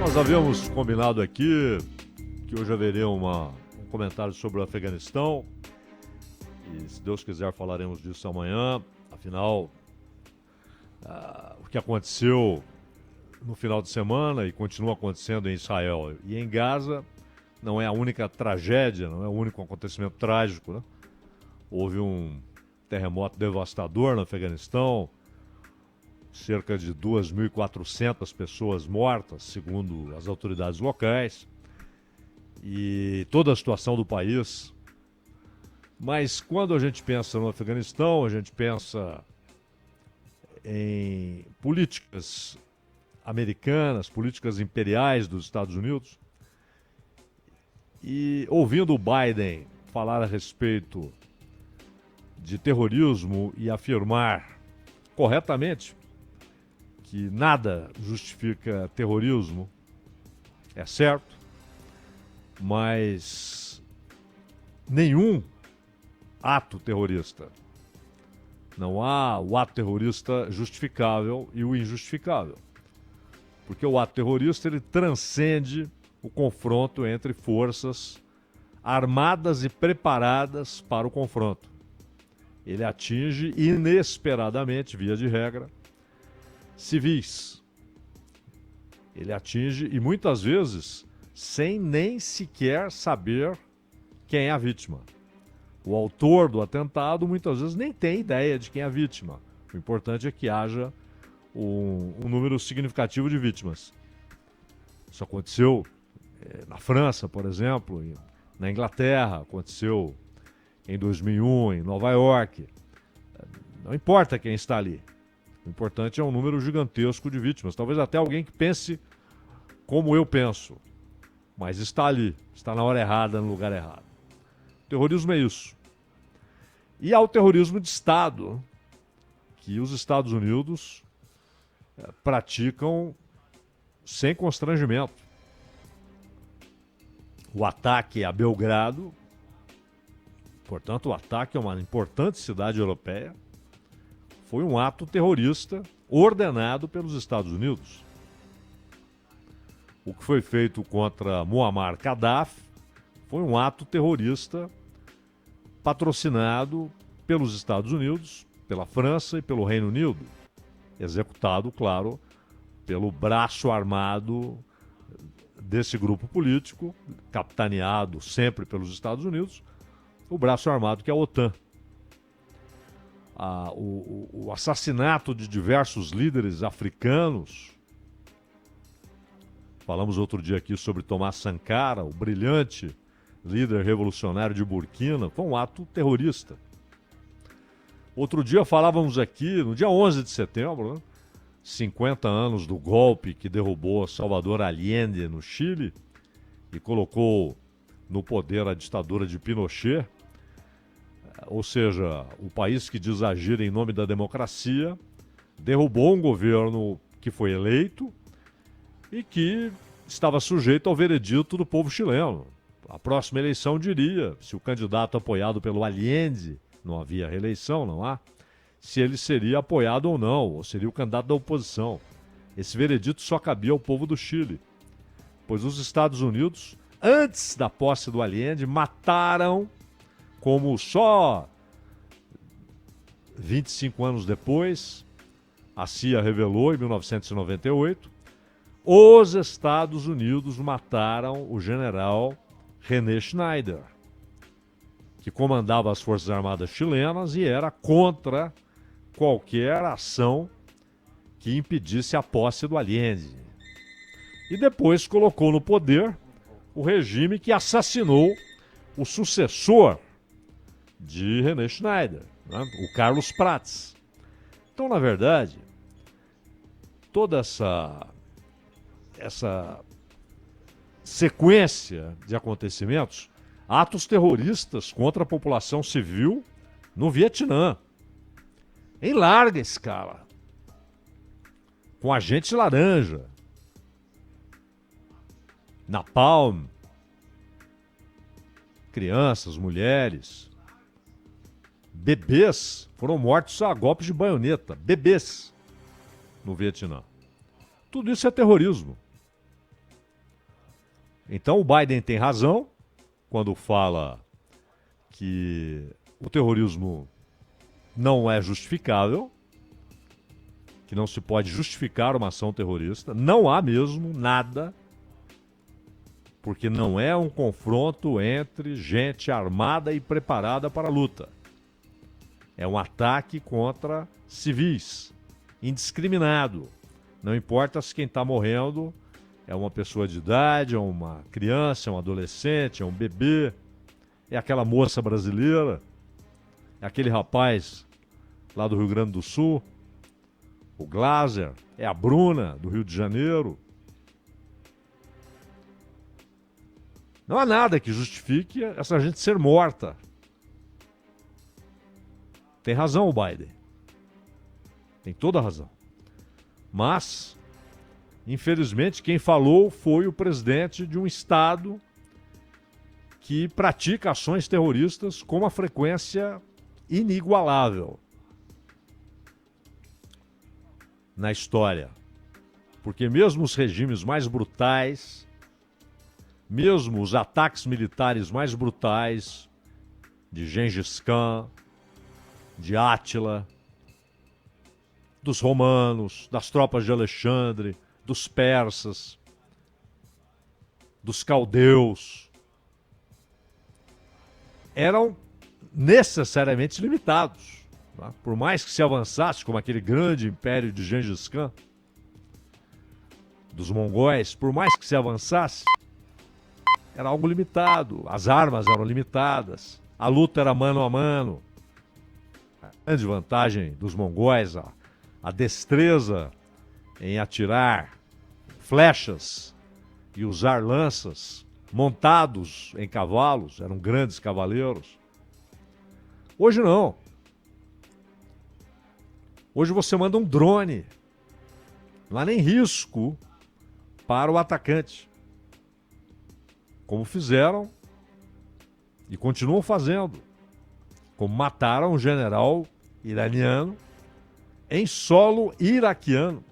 Nós havíamos combinado aqui que hoje haveria um comentário sobre o Afeganistão e, se Deus quiser, falaremos disso amanhã. Afinal, o que aconteceu no final de semana e continua acontecendo em Israel e em Gaza não é a única tragédia, não é o único acontecimento trágico, né? Houve um terremoto devastador no Afeganistão, cerca de 2.400 pessoas mortas, segundo as autoridades locais, e toda a situação do país. Mas quando a gente pensa no Afeganistão, a gente pensa em políticas americanas, políticas imperiais dos Estados Unidos, e ouvindo o Biden falar a respeito de terrorismo e afirmar corretamente que nada justifica terrorismo, é certo, mas nenhum ato terrorista. Não há o ato terrorista justificável e o injustificável. Porque o ato terrorista ele transcende o confronto entre forças armadas e preparadas para o confronto. Ele atinge inesperadamente, via de regra, civis. Ele atinge, e muitas vezes, sem nem sequer saber quem é a vítima. O autor do atentado, muitas vezes, nem tem ideia de quem é a vítima. O importante é que haja um número significativo de vítimas. Isso aconteceu na França, por exemplo, na Inglaterra, aconteceu em 2001, em Nova York. Não importa quem está ali. O importante é um número gigantesco de vítimas. Talvez até alguém que pense como eu penso. Mas está ali. Está na hora errada, no lugar errado. O terrorismo é isso. E há o terrorismo de Estado, que os Estados Unidos praticam sem constrangimento. O ataque a Belgrado, portanto, o ataque a uma importante cidade europeia, foi um ato terrorista ordenado pelos Estados Unidos. O que foi feito contra Muammar Gaddafi foi um ato terrorista patrocinado pelos Estados Unidos, pela França e pelo Reino Unido. Executado, claro, pelo braço armado desse grupo político, capitaneado sempre pelos Estados Unidos, o braço armado que é a OTAN. O assassinato de diversos líderes africanos. Falamos outro dia aqui sobre Thomas Sankara, o brilhante líder revolucionário de Burkina. Foi um ato terrorista. Outro dia falávamos aqui, no dia 11 de setembro, né? 50 anos do golpe que derrubou Salvador Allende no Chile e colocou no poder a ditadura de Pinochet. Ou seja, o país que diz agir em nome da democracia derrubou um governo que foi eleito e que estava sujeito ao veredito do povo chileno. A próxima eleição diria se o candidato apoiado pelo Allende, não havia reeleição, não há, se ele seria apoiado ou não, ou seria o candidato da oposição. Esse veredito só cabia ao povo do Chile, pois os Estados Unidos, antes da posse do Allende, mataram, como só 25 anos depois, a CIA revelou em 1998, os Estados Unidos mataram o general René Schneider, que comandava as Forças Armadas chilenas e era contra qualquer ação que impedisse a posse do Allende. E depois colocou no poder o regime que assassinou o sucessor de René Schneider, né? O Carlos Prates. Então, na verdade, toda essa sequência de acontecimentos, atos terroristas contra a população civil no Vietnã, em larga escala, com agente laranja, napalm, crianças, mulheres, bebês foram mortos a golpes de baioneta, bebês no Vietnã. Tudo isso é terrorismo. Então o Biden tem razão quando fala que o terrorismo não é justificável, que não se pode justificar uma ação terrorista. Não há mesmo nada, porque não é um confronto entre gente armada e preparada para a luta. É um ataque contra civis, indiscriminado. Não importa se quem está morrendo é uma pessoa de idade, é uma criança, é um adolescente, é um bebê, é aquela moça brasileira, é aquele rapaz lá do Rio Grande do Sul, o Glaser, é a Bruna do Rio de Janeiro. Não há nada que justifique essa gente ser morta. Tem razão o Biden. Tem toda a razão. Mas, infelizmente, quem falou foi o presidente de um estado que pratica ações terroristas com uma frequência inigualável na história. Porque mesmo os regimes mais brutais, mesmo os ataques militares mais brutais de Gengis Khan, de Átila, dos romanos, das tropas de Alexandre, dos persas, dos caldeus, eram necessariamente limitados. Tá? Por mais que se avançasse, como aquele grande império de Gengis Khan, dos mongóis, por mais que se avançasse, era algo limitado. As armas eram limitadas, a luta era mano a mano. A grande vantagem dos mongóis, a destreza em atirar flechas e usar lanças, montados em cavalos, eram grandes cavaleiros. Hoje não. Hoje você manda um drone, não há nem risco para o atacante. Como fizeram e continuam fazendo. Como mataram um general iraniano em solo iraquiano.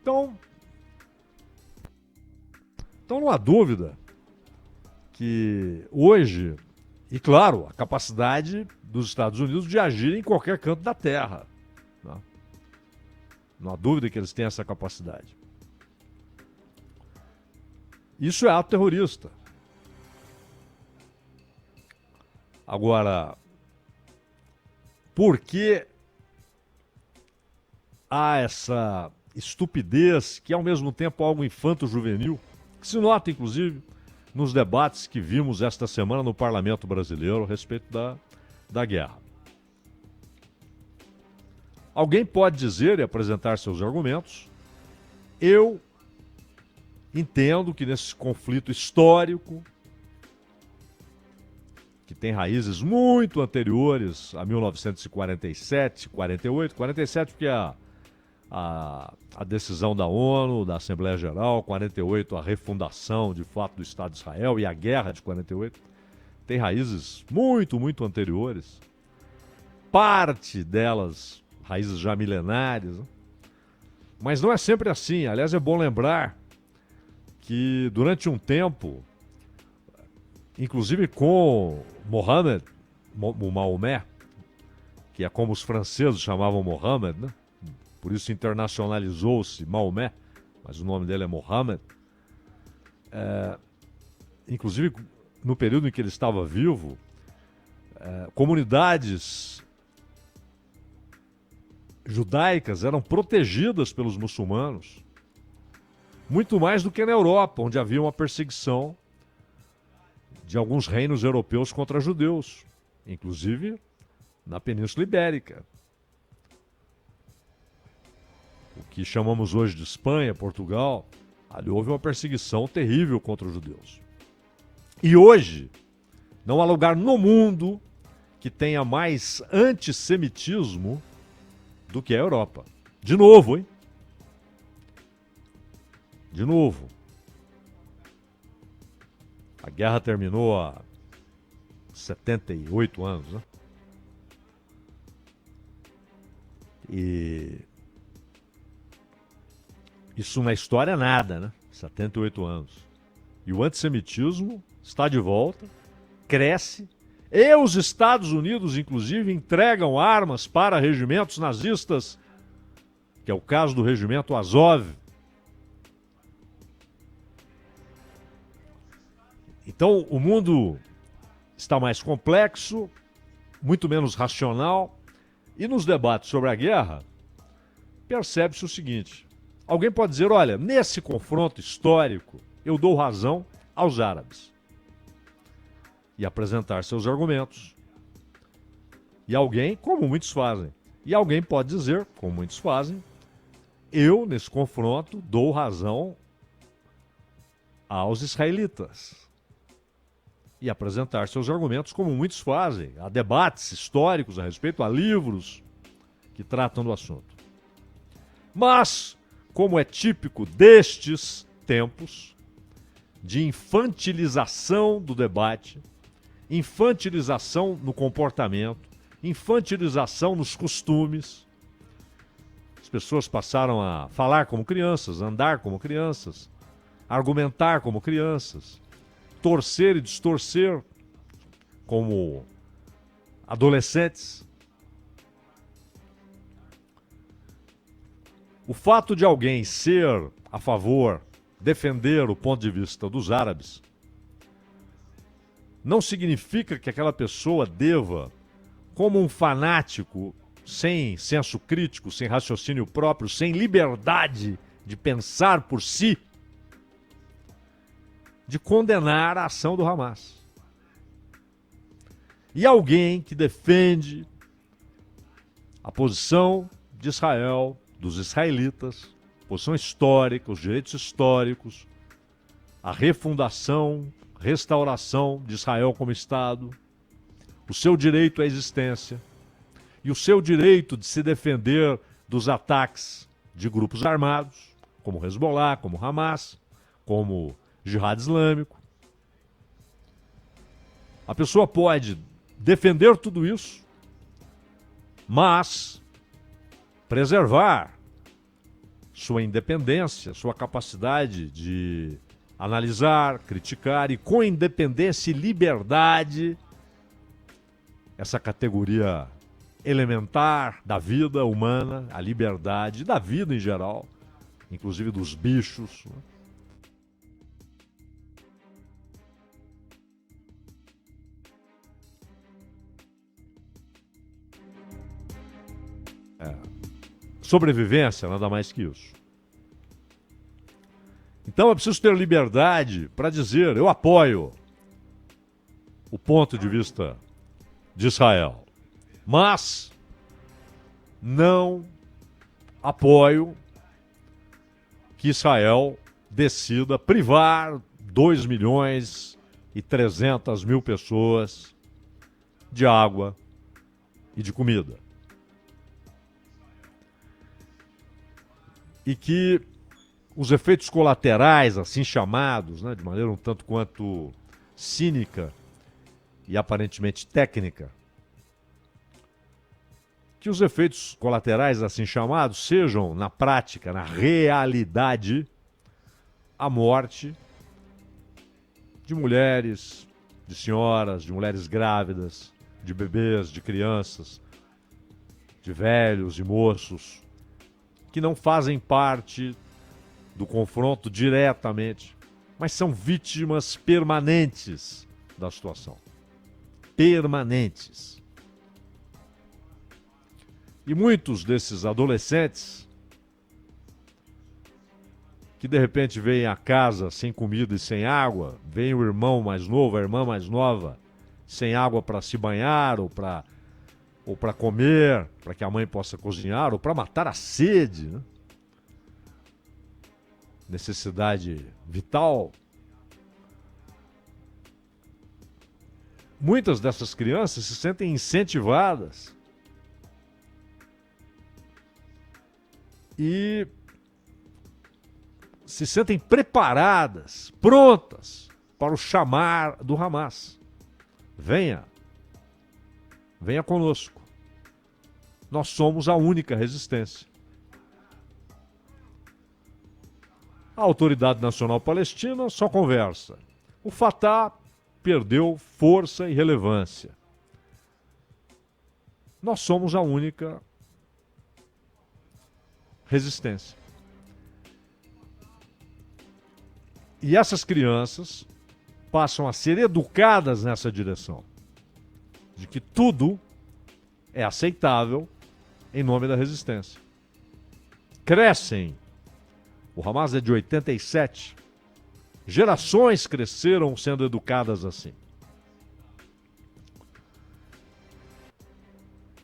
Então não há dúvida que hoje, e claro, a capacidade dos Estados Unidos de agir em qualquer canto da Terra. Não há dúvida que eles têm essa capacidade. Isso é ato terrorista. Agora, por que há essa estupidez que é ao mesmo tempo algo infanto-juvenil, que se nota inclusive nos debates que vimos esta semana no Parlamento Brasileiro a respeito da guerra? Alguém pode dizer e apresentar seus argumentos. Eu entendo que nesse conflito histórico, que tem raízes muito anteriores a 1947, 48, 47 porque a decisão da ONU, da Assembleia Geral, 48 a refundação de fato do Estado de Israel e a guerra de 48, tem raízes muito, muito anteriores. Parte delas, raízes já milenares, né? Mas não é sempre assim. Aliás, é bom lembrar que durante um tempo, inclusive com Mohammed, o Maomé, que é como os franceses chamavam Mohammed, né? Por isso internacionalizou-se Maomé, mas o nome dele é Mohammed. Inclusive, no período em que ele estava vivo, comunidades judaicas eram protegidas pelos muçulmanos, muito mais do que na Europa, onde havia uma perseguição de alguns reinos europeus contra judeus, inclusive na Península Ibérica. O que chamamos hoje de Espanha, Portugal, ali houve uma perseguição terrível contra os judeus. E hoje, não há lugar no mundo que tenha mais antissemitismo do que a Europa. De novo, hein? De novo. A guerra terminou há 78 anos, né? E isso na história é nada, né? 78 anos. E o antissemitismo está de volta, cresce, e os Estados Unidos, inclusive, entregam armas para regimentos nazistas, que é o caso do regimento Azov. Então, o mundo está mais complexo, muito menos racional, e nos debates sobre a guerra, percebe-se o seguinte: alguém pode dizer, olha, nesse confronto histórico, eu dou razão aos árabes. E apresentar seus argumentos. E alguém, como muitos fazem, e alguém pode dizer, como muitos fazem, eu, nesse confronto, dou razão aos israelitas. E apresentar seus argumentos, como muitos fazem. Há debates históricos a respeito, há livros que tratam do assunto. Mas, como é típico destes tempos de infantilização do debate, infantilização no comportamento, infantilização nos costumes, as pessoas passaram a falar como crianças, andar como crianças, argumentar como crianças, torcer e distorcer como adolescentes. O fato de alguém ser a favor, defender o ponto de vista dos árabes, não significa que aquela pessoa deva, como um fanático, sem senso crítico, sem raciocínio próprio, sem liberdade de pensar por si, de condenar a ação do Hamas. E alguém que defende a posição de Israel, dos israelitas, posição histórica, os direitos históricos, a refundação, restauração de Israel como Estado, o seu direito à existência e o seu direito de se defender dos ataques de grupos armados, como Hezbollah, como Hamas, como Jihad Islâmico. A pessoa pode defender tudo isso, mas preservar sua independência, sua capacidade de analisar, criticar e, com independência e liberdade, essa categoria elementar da vida humana, a liberdade da vida em geral, inclusive dos bichos. Sobrevivência, nada mais que isso. Então é preciso ter liberdade para dizer, eu apoio o ponto de vista de Israel, mas não apoio que Israel decida privar 2.300.000 pessoas de água e de comida. E que os efeitos colaterais, assim chamados, né, de maneira um tanto quanto cínica e aparentemente técnica, que os efeitos colaterais, assim chamados, sejam, na prática, na realidade, a morte de mulheres, de senhoras, de mulheres grávidas, de bebês, de crianças, de velhos, de moços, que não fazem parte do confronto diretamente, mas são vítimas permanentes da situação. Permanentes. E muitos desses adolescentes que de repente vêm a casa sem comida e sem água, vem o irmão mais novo, a irmã mais nova, sem água para se banhar ou para comer, para que a mãe possa cozinhar, ou para matar a sede, né? Necessidade vital. Muitas dessas crianças se sentem incentivadas e se sentem preparadas, prontas para o chamar do Hamas. Venha conosco. Nós somos a única resistência. A Autoridade Nacional Palestina só conversa. O Fatah perdeu força e relevância. Nós somos a única resistência. E essas crianças passam a ser educadas nessa direção, de que tudo é aceitável em nome da resistência. Crescem. O Hamas é de 87. Gerações cresceram sendo educadas assim.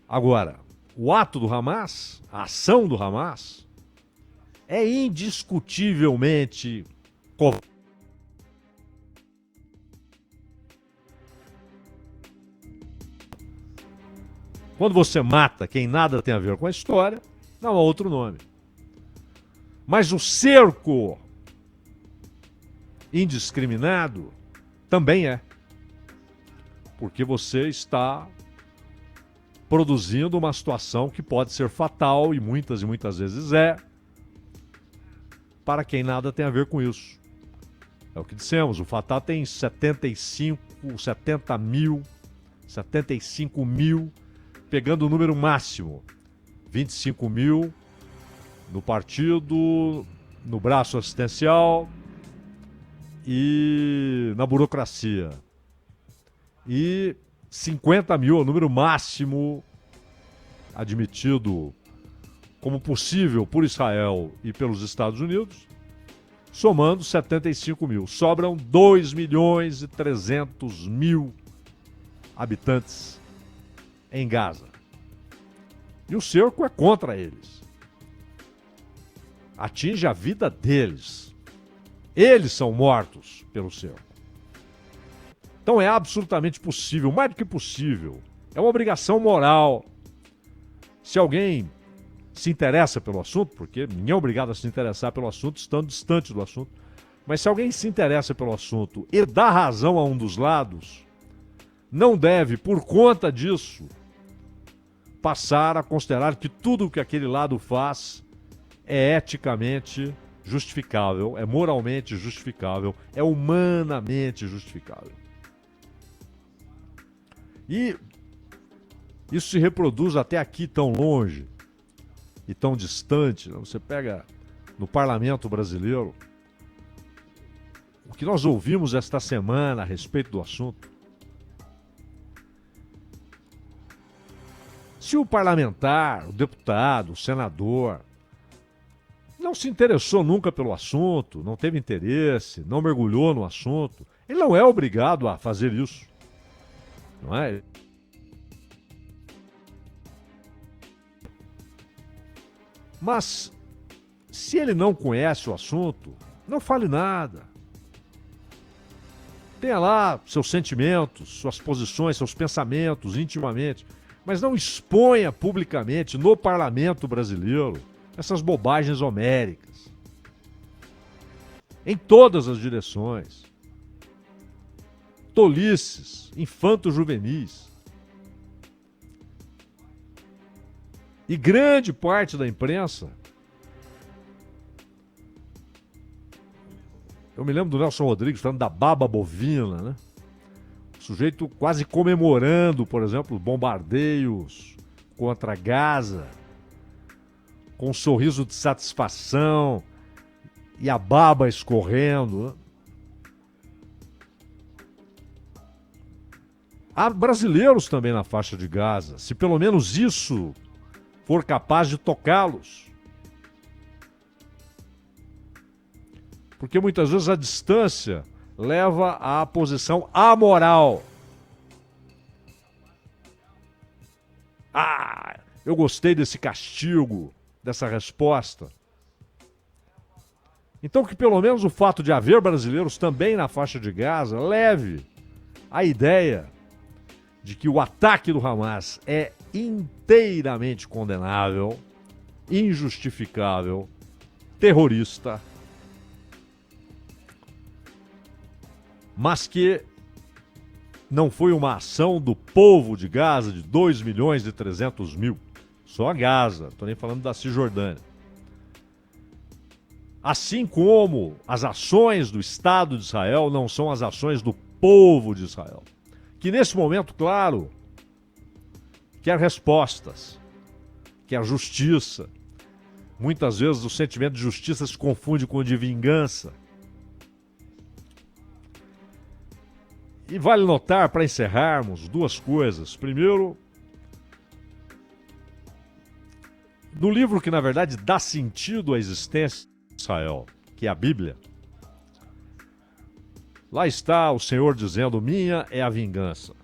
Agora, o ato do Hamas, a ação do Hamas, é indiscutivelmente correta. Quando você mata quem nada tem a ver com a história, não há outro nome. Mas o cerco indiscriminado também é. Porque você está produzindo uma situação que pode ser fatal, e muitas vezes é, para quem nada tem a ver com isso. É o que dissemos, o Fatah tem 75 mil, pegando o número máximo, 25 mil no partido, no braço assistencial e na burocracia. E 50 mil é o número máximo admitido como possível por Israel e pelos Estados Unidos, somando 75 mil. Sobram 2.300.000 habitantes em Gaza. E o cerco é contra eles. Atinge a vida deles. Eles são mortos pelo cerco. Então é absolutamente possível, mais do que possível. É uma obrigação moral. Se alguém se interessa pelo assunto, porque ninguém é obrigado a se interessar pelo assunto estando distante do assunto, mas se alguém se interessa pelo assunto e dá razão a um dos lados, não deve, por conta disso, passar a considerar que tudo o que aquele lado faz é eticamente justificável, é moralmente justificável, é humanamente justificável. E isso se reproduz até aqui tão longe e tão distante. Você pega no parlamento brasileiro o que nós ouvimos esta semana a respeito do assunto. Se o parlamentar, o deputado, o senador não se interessou nunca pelo assunto, não teve interesse, não mergulhou no assunto, ele não é obrigado a fazer isso. Não é? Mas, se ele não conhece o assunto, não fale nada. Tenha lá seus sentimentos, suas posições, seus pensamentos intimamente, mas não exponha publicamente no parlamento brasileiro essas bobagens homéricas. Em todas as direções. Tolices, infanto-juvenis. E grande parte da imprensa, eu me lembro do Nelson Rodrigues falando da baba bovina, né? O sujeito quase comemorando, por exemplo, bombardeios contra Gaza, com um sorriso de satisfação e a baba escorrendo, né? Há brasileiros também na faixa de Gaza. Se pelo menos isso for capaz de tocá-los. Porque muitas vezes a distância leva à posição amoral. Ah, eu gostei desse castigo, dessa resposta. Então que pelo menos o fato de haver brasileiros também na faixa de Gaza leve a ideia de que o ataque do Hamas é inteiramente condenável, injustificável, terrorista, mas que não foi uma ação do povo de Gaza de 2.300.000, só a Gaza, não estou nem falando da Cisjordânia. Assim como as ações do Estado de Israel não são as ações do povo de Israel. Que nesse momento, claro, quer respostas, quer justiça. Muitas vezes o sentimento de justiça se confunde com o de vingança. E vale notar, para encerrarmos, duas coisas. Primeiro, no livro que na verdade dá sentido à existência de Israel, que é a Bíblia, lá está o Senhor dizendo: minha é a vingança.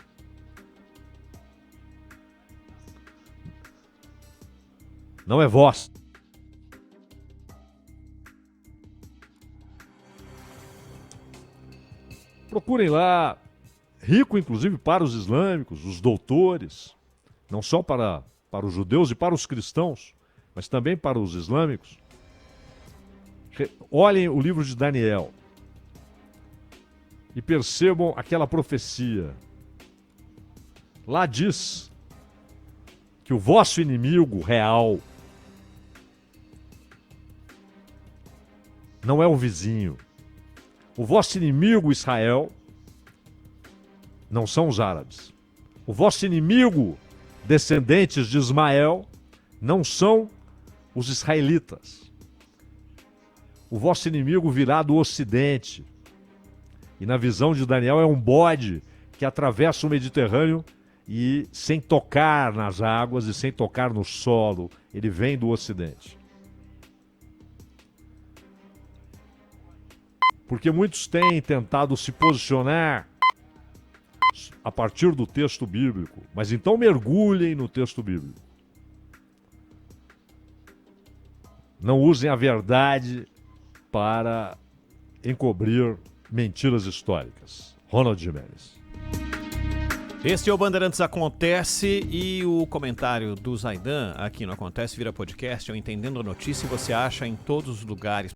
Não é vossa. Procurem lá, rico inclusive para os islâmicos, os doutores, não só para os judeus e para os cristãos, mas também para os islâmicos. Olhem o livro de Daniel e percebam aquela profecia. Lá diz que o vosso inimigo real não é o vizinho. O vosso inimigo Israel não são os árabes. O vosso inimigo, descendentes de Ismael, não são os israelitas. O vosso inimigo virá do ocidente. E na visão de Daniel é um bode que atravessa o Mediterrâneo e sem tocar nas águas e sem tocar no solo, ele vem do ocidente. Porque muitos têm tentado se posicionar a partir do texto bíblico, mas então mergulhem no texto bíblico. Não usem a verdade para encobrir mentiras históricas. Ronald Gimenez. Este é o Bandeirantes Acontece e o comentário do Zaidan aqui no Acontece vira podcast. Eu Entendendo a Notícia, você acha em todos os lugares.